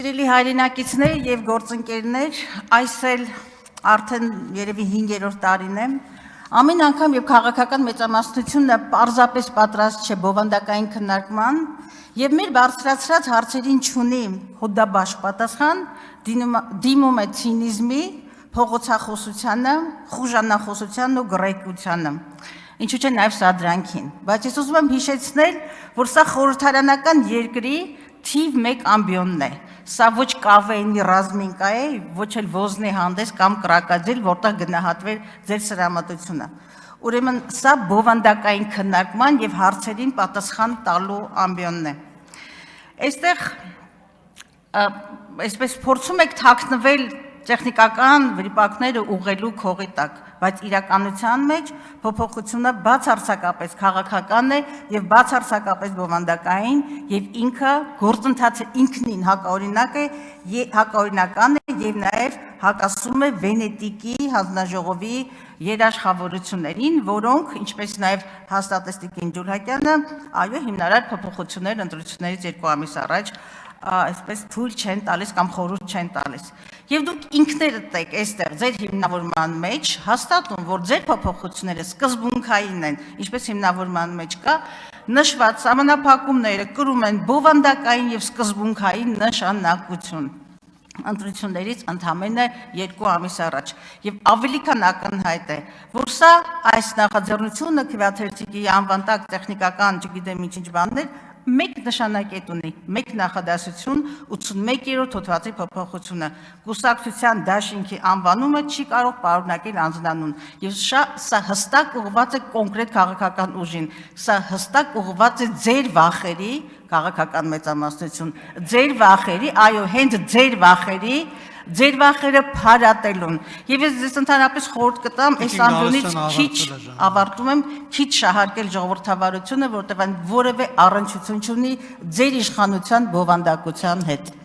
Սիրելի հայրենակիցներ եւ գործընկերներ, այս էլ արդեն երևի 5-րդ տարին է։ Ամեն անգամ եւ քաղաքական մեծամասնությունը պարզապես պատրաստ չէ բովանդակային քննարկման եւ մեր բարձրացրած հարցերին չունի հոդաբաշխ պատասխան, դիմում է ցինիզմի, փողոցախոսությանը, խուժանախոսությանն ու գրեկությանը։ Ինչու՞ չէ նաեւ սադրանքին, բայց ես ուզում եմ հիշեցնել, որ սա խորհրդարանական երկրի թիվ 1 ամբիոնն է։ Սա ոչ կավեինի ռազմինկա է, ոչ էլ ոզնի հանդես կամ կրակաձիլ, որտեղ գնահատվեր ձեր սրամատությունը։ Ուրեմն սա բովանդակային քննարկման եւ հարցերին պատասխան տալու ամբիոնն է։ Այստեղ այսպես փորձում եք թաքնվել տեխնիկական վրիպակները ուղղելու քողի տակ, բայց իրականության մեջ փոփոխությունը բացարձակապես քաղաքական է եւ բացարձակապես բովանդակային եւ ինքը գործընթացը ինքնին հակաօրինական է եւ նաեւ հակասում է Վենետիկի հանձնաժողովի երաշխավորություններին, որոնք, ինչպես նաեւ հաստատեց Տիկին Ջուլհակյանը, այո, հիմնարար փոփոխություններ ընտրություններից 2 ամիս առաջ այսպես թույլ չեն տալիս կամ խորհուրդ չեն տալիս։ Եվ դուք ինքներդ եք այստեղ ձեր հիմնավորման մեջ հաստատում, որ ձեր փոփոխությունները սկզբունքային են, ինչպես հիմնավորման մեջ կա, նշված սահմանափակումները կրում են բովանդակային եւ սկզբունքային նշանակություն ընտրություններից ընդամենը 2 ամիս առաջ եւ ավելի քան ակնհայտ է, որ սա այս նախաձեռնությունը քվեաթերթիկի անվան տակ տեխնիկական, չգիտեմ ինչ բաներ մեկ նշանակետ ունի, մեկ նախադասություն 81-րդ հոդվածի փոփոխությունը, կուսակցության դաշինքի անվանումը չի կարող պարունակել անձնանուն, եւ սա հստակ ուղղված է կոնկրետ քաղաքական ուժին, սա հստակ ուղղված է ձեր վախերի, քաղաքական մեծամասնություն, ձեր վախերի, այո, հենց ձեր վախերը փարատելուն։ Եվ ես ձեզ ընդհանրապես խորհուրդ կտամ այս ամբիոնից քիչ ավարտում եմ, քիչ շահարկել ժողովրդավարությունը, որտեղ այն որևէ առնչություն չունի ձեր իշխանության բովանդակության հետ։